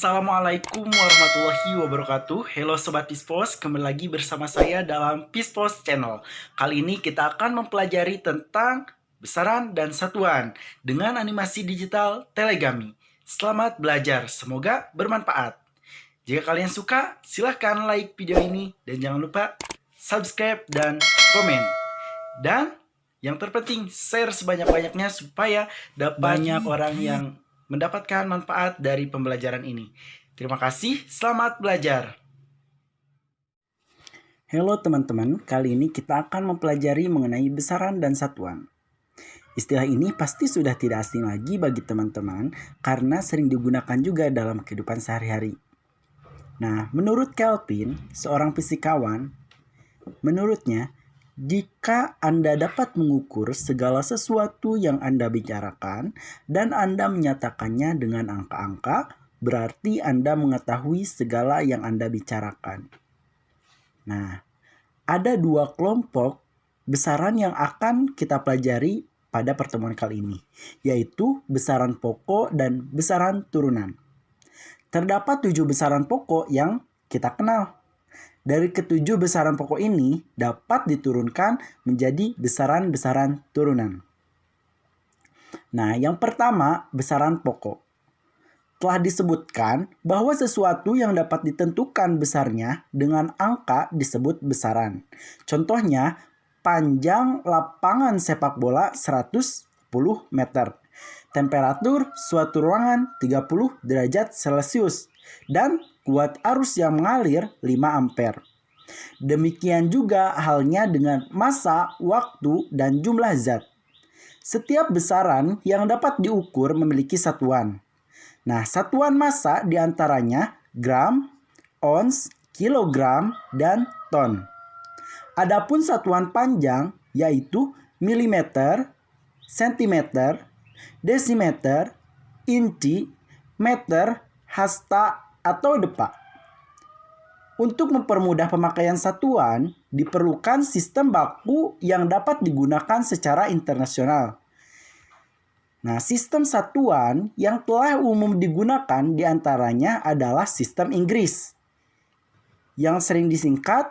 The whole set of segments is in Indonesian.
Assalamualaikum warahmatullahi wabarakatuh. Halo Sobat Pispos, kembali lagi bersama saya dalam Pispos Channel. Kali ini kita akan mempelajari tentang besaran dan satuan dengan animasi digital Telegami. Selamat belajar, semoga bermanfaat. Jika kalian suka, silahkan like video ini dan jangan lupa subscribe dan komen. Dan yang terpenting, share sebanyak-banyaknya supaya dapat banyak orang yang mendapatkan manfaat dari pembelajaran ini. Terima kasih, selamat belajar. Halo teman-teman, kali ini kita akan mempelajari mengenai besaran dan satuan. Istilah ini pasti sudah tidak asing lagi bagi teman-teman karena sering digunakan juga dalam kehidupan sehari-hari. Nah, menurut Kelvin, seorang fisikawan, menurutnya, jika Anda dapat mengukur segala sesuatu yang Anda bicarakan dan Anda menyatakannya dengan angka-angka, berarti Anda mengetahui segala yang Anda bicarakan. Nah, ada dua kelompok besaran yang akan kita pelajari pada pertemuan kali ini, yaitu besaran pokok dan besaran turunan. Terdapat 7 besaran pokok yang kita kenal. Dari ketujuh besaran pokok ini dapat diturunkan menjadi besaran-besaran turunan. Nah, yang pertama, besaran pokok. Telah disebutkan bahwa sesuatu yang dapat ditentukan besarnya dengan angka disebut besaran. Contohnya, panjang lapangan sepak bola 110 meter. Temperatur suatu ruangan 30 derajat Celcius. Dan kuat arus yang mengalir 5 ampere. Demikian juga halnya dengan massa, waktu, dan jumlah zat. Setiap besaran yang dapat diukur memiliki satuan. Nah, satuan massa diantaranya gram, ons, kilogram, dan ton. Adapun satuan panjang yaitu milimeter, sentimeter, desimeter, inci, meter, hasta, atau depa. Untuk mempermudah pemakaian satuan, diperlukan sistem baku yang dapat digunakan secara internasional. Nah, sistem satuan yang telah umum digunakan diantaranya adalah sistem Inggris, yang sering disingkat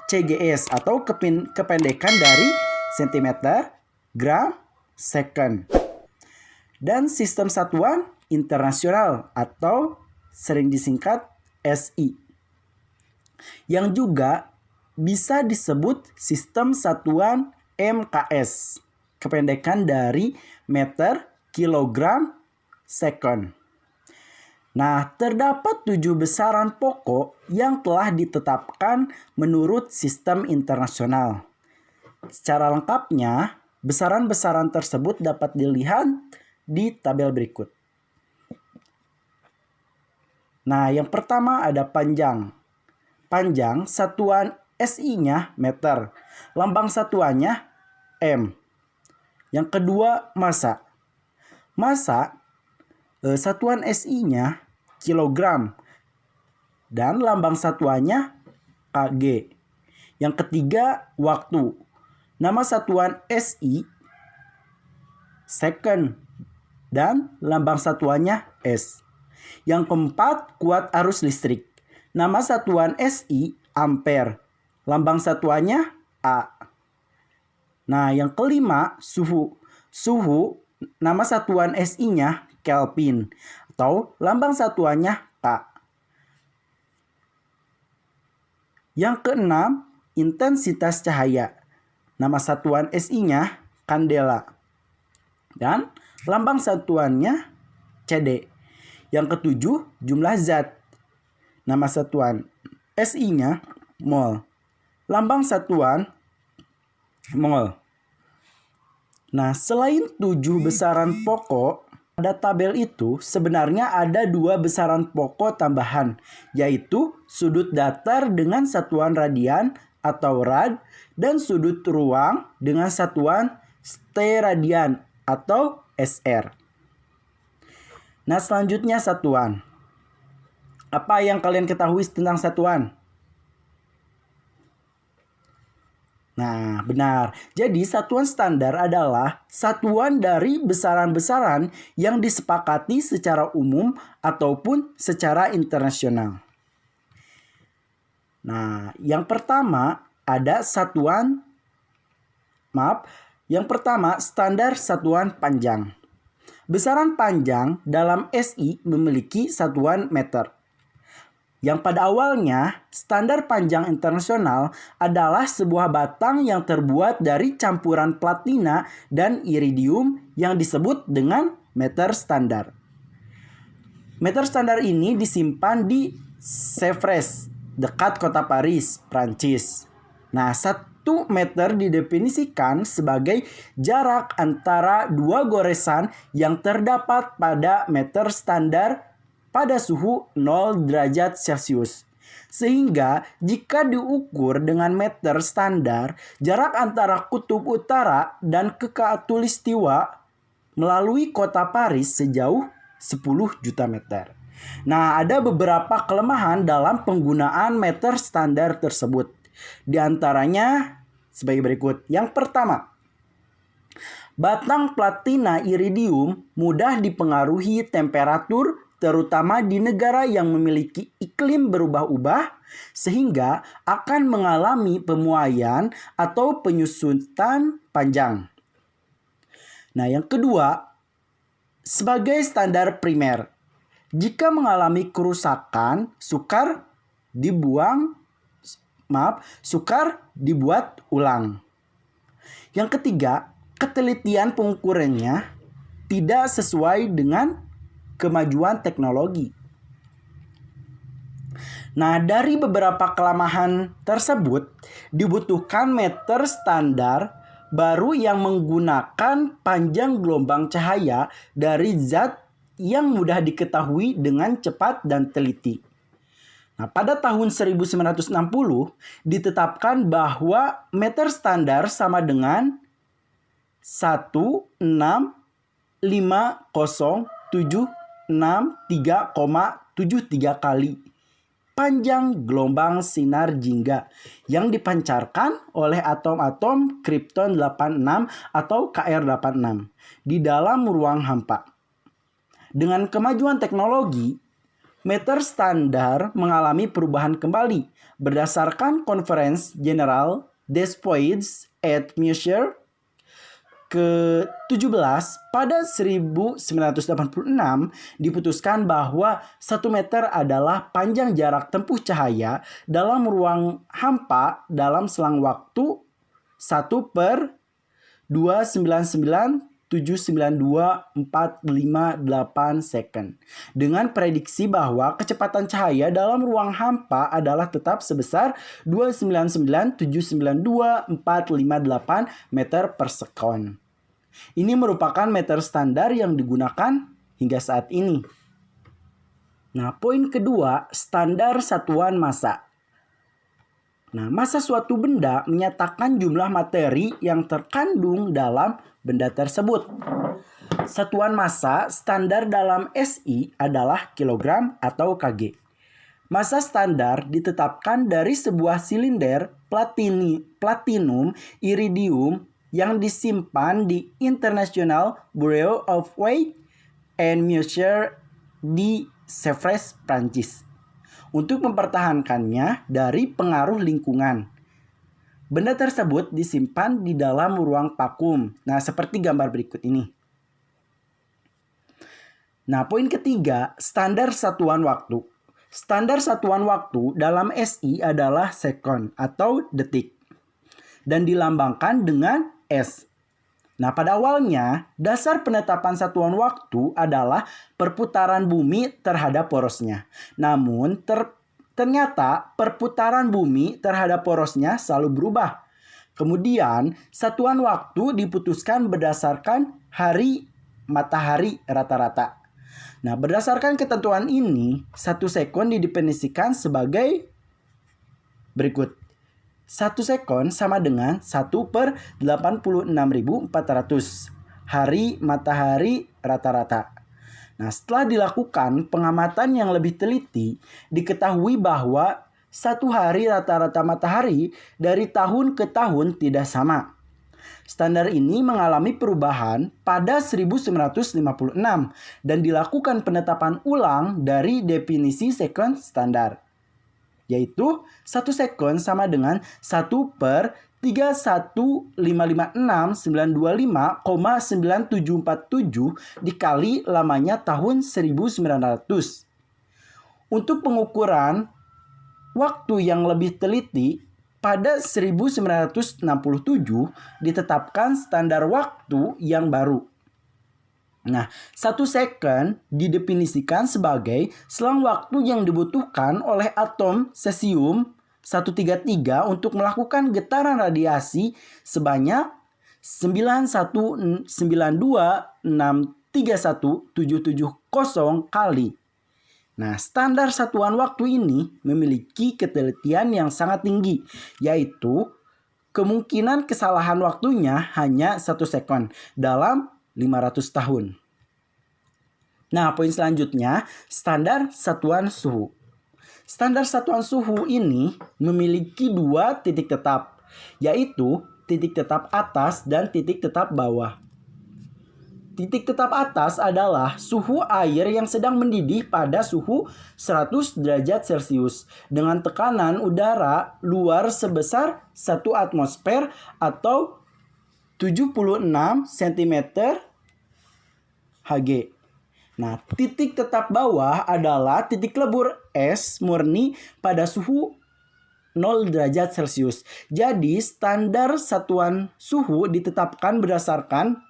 CGS atau kependekan dari sentimeter, gram, second. Dan sistem satuan internasional atau sering disingkat SI, yang juga bisa disebut sistem satuan MKS, kependekan dari meter, kilogram, second. Nah, terdapat 7 besaran pokok yang telah ditetapkan menurut sistem internasional. Secara lengkapnya, besaran-besaran tersebut dapat dilihat di tabel berikut. Nah, yang pertama ada panjang. Panjang satuan SI-nya meter. Lambang satuannya M. Yang kedua massa. Massa satuan SI-nya kilogram. Dan lambang satuannya kg. Yang ketiga waktu. Nama satuan SI second. Dan lambang satuannya S. Yang keempat, kuat arus listrik. Nama satuan SI ampere. Lambang satuannya A. Nah, yang kelima, suhu. Suhu, nama satuan SI-nya Kelvin. Atau lambang satuannya K. Yang keenam, intensitas cahaya. Nama satuan SI-nya kandela. Dan lambang satuannya CD. Yang ketujuh, jumlah zat. Nama satuan SI-nya mol. Lambang satuan mol. Nah, selain 7 besaran pokok, pada tabel itu sebenarnya ada 2 besaran pokok tambahan, yaitu sudut datar dengan satuan radian atau rad, dan sudut ruang dengan satuan steradian atau SR. Nah, selanjutnya satuan. Apa yang kalian ketahui tentang satuan? Nah, benar. Jadi satuan standar adalah satuan dari besaran-besaran yang disepakati secara umum ataupun secara internasional. Nah, yang pertama standar satuan panjang. Besaran panjang dalam SI memiliki satuan meter. Yang pada awalnya, standar panjang internasional adalah sebuah batang yang terbuat dari campuran platina dan iridium yang disebut dengan meter standar. Meter standar ini disimpan di Sèvres, dekat kota Paris, Prancis. Nah, 1 meter didefinisikan sebagai jarak antara 2 goresan yang terdapat pada meter standar pada suhu 0 derajat Celcius. Sehingga jika diukur dengan meter standar, jarak antara kutub utara dan ke khatulistiwa melalui kota Paris sejauh 10 juta meter. Nah, ada beberapa kelemahan dalam penggunaan meter standar tersebut. Di antaranya sebagai berikut. Yang pertama, batang platina iridium mudah dipengaruhi temperatur, terutama di negara yang memiliki iklim berubah-ubah, sehingga akan mengalami pemuaian atau penyusutan panjang. Nah, yang kedua, sebagai standar primer, jika mengalami kerusakan, sukar dibuat ulang. Yang ketiga, ketelitian pengukurannya tidak sesuai dengan kemajuan teknologi. Nah, dari beberapa kelemahan tersebut, dibutuhkan meter standar baru yang menggunakan panjang gelombang cahaya dari zat yang mudah diketahui dengan cepat dan teliti. Nah, pada tahun 1960 ditetapkan bahwa meter standar sama dengan 1650763,73 kali panjang gelombang sinar jingga yang dipancarkan oleh atom-atom kripton 86 atau Kr86 di dalam ruang hampa. Dengan kemajuan teknologi, meter standar mengalami perubahan kembali berdasarkan Conference General des Poids et Mesures ke-17 pada 1986 diputuskan bahwa 1 meter adalah panjang jarak tempuh cahaya dalam ruang hampa dalam selang waktu 1/299,792,458 second. Dengan prediksi bahwa kecepatan cahaya dalam ruang hampa adalah tetap sebesar 299,792,458 meter per sekon. Ini merupakan meter standar yang digunakan hingga saat ini. Nah, poin kedua, standar satuan massa. Nah, massa suatu benda menyatakan jumlah materi yang terkandung dalam benda tersebut. Satuan massa standar dalam SI adalah kilogram atau kg. Massa standar ditetapkan dari sebuah silinder platinum iridium yang disimpan di International Bureau of Weight and Measure di Sèvres, Prancis, untuk mempertahankannya dari pengaruh lingkungan. Benda tersebut disimpan di dalam ruang vakum. Nah, seperti gambar berikut ini. Nah, poin ketiga, standar satuan waktu. Standar satuan waktu dalam SI adalah sekon atau detik dan dilambangkan dengan S. Nah, pada awalnya, dasar penetapan satuan waktu adalah perputaran bumi terhadap porosnya. Namun, ternyata perputaran bumi terhadap porosnya selalu berubah. Kemudian, satuan waktu diputuskan berdasarkan hari matahari rata-rata. Nah, berdasarkan ketentuan ini, 1 sekon didefinisikan sebagai berikut. 1 sekon sama dengan 1/86.400 hari matahari rata-rata. Nah, setelah dilakukan pengamatan yang lebih teliti, diketahui bahwa satu hari rata-rata matahari dari tahun ke tahun tidak sama. Standar ini mengalami perubahan pada 1956 dan dilakukan penetapan ulang dari definisi sekon standar, yaitu 1 sekon sama dengan 1/31556.925,9747 dikali lamanya tahun 1900. Untuk pengukuran waktu yang lebih teliti, pada 1967 ditetapkan standar waktu yang baru. Nah, 1 second didefinisikan sebagai selang waktu yang dibutuhkan oleh atom cesium 133 untuk melakukan getaran radiasi sebanyak 91926317770 kali. Nah, standar satuan waktu ini memiliki ketelitian yang sangat tinggi, yaitu kemungkinan kesalahan waktunya hanya 1 sekon dalam 500 tahun. Nah, poin selanjutnya, standar satuan suhu. Standar satuan suhu ini memiliki 2 titik tetap, yaitu titik tetap atas dan titik tetap bawah. Titik tetap atas adalah suhu air yang sedang mendidih pada suhu 100 derajat Celcius dengan tekanan udara luar sebesar 1 atmosfer atau 76 cm Hg. Nah, titik tetap bawah adalah titik lebur es murni pada suhu 0 derajat Celcius. Jadi, standar satuan suhu ditetapkan berdasarkan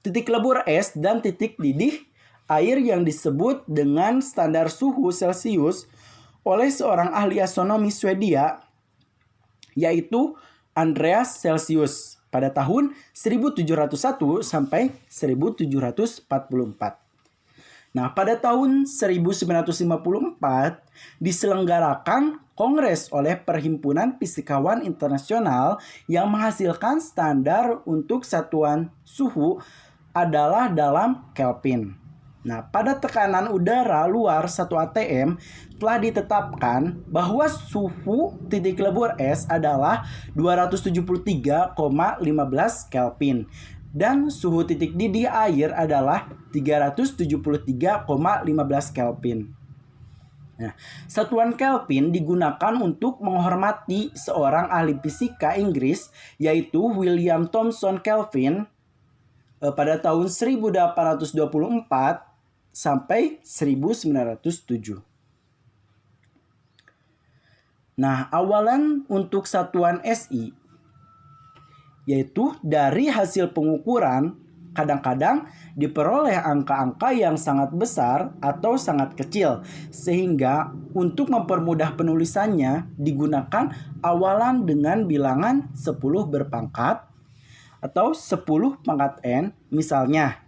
titik lebur es dan titik didih air yang disebut dengan standar suhu Celcius oleh seorang ahli astronomi Swedia, yaitu Andreas Celsius pada tahun 1701 sampai 1744. Nah, pada tahun 1954 diselenggarakan kongres oleh Perhimpunan Fisikawan Internasional yang menghasilkan standar untuk satuan suhu adalah dalam Kelvin. Nah, pada tekanan udara luar 1 atm telah ditetapkan bahwa suhu titik lebur es adalah 273,15 Kelvin dan suhu titik didih air adalah 373,15 Kelvin. Nah, satuan Kelvin digunakan untuk menghormati seorang ahli fisika Inggris yaitu William Thomson Kelvin pada tahun 1824 sampai 1907. Nah, awalan untuk satuan SI yaitu dari hasil pengukuran kadang-kadang diperoleh angka-angka yang sangat besar atau sangat kecil, sehingga untuk mempermudah penulisannya digunakan awalan dengan bilangan 10 berpangkat atau 10 pangkat N. Misalnya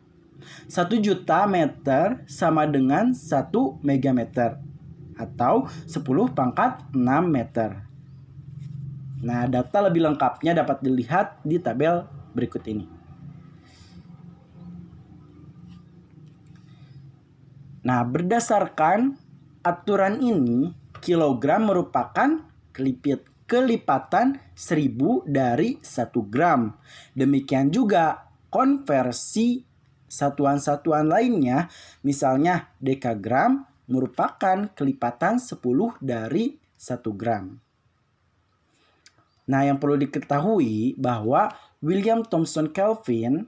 1 juta meter sama dengan 1 megameter atau 10 pangkat 6 meter. Nah, data lebih lengkapnya dapat dilihat di tabel berikut ini. Nah, berdasarkan aturan ini, kilogram merupakan kelipatan 1000 dari 1 gram. Demikian juga konversi satuan-satuan lainnya, misalnya dekagram merupakan kelipatan 10 dari 1 gram. Nah, yang perlu diketahui bahwa William Thomson Kelvin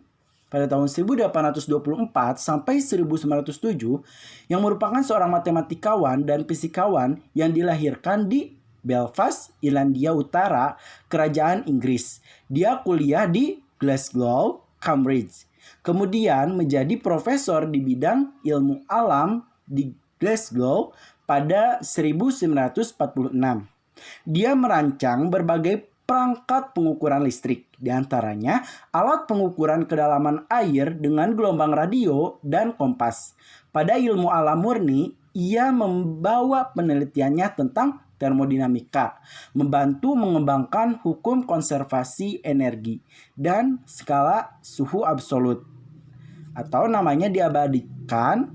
pada tahun 1824 sampai 1907 yang merupakan seorang matematikawan dan fisikawan yang dilahirkan di Belfast, Irlandia Utara, Kerajaan Inggris. Dia kuliah di Glasgow, Cambridge. Kemudian menjadi profesor di bidang ilmu alam di Glasgow pada 1946. Dia merancang berbagai perangkat pengukuran listrik, di antaranya alat pengukuran kedalaman air dengan gelombang radio dan kompas. Pada ilmu alam murni, ia membawa penelitiannya tentang termodinamika, membantu mengembangkan hukum konservasi energi dan skala suhu absolut, atau namanya diabadikan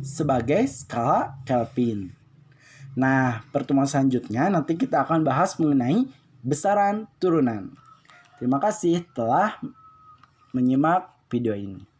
sebagai skala Kelvin. Nah, pertemuan selanjutnya nanti kita akan bahas mengenai besaran turunan. Terima kasih telah menyimak video ini.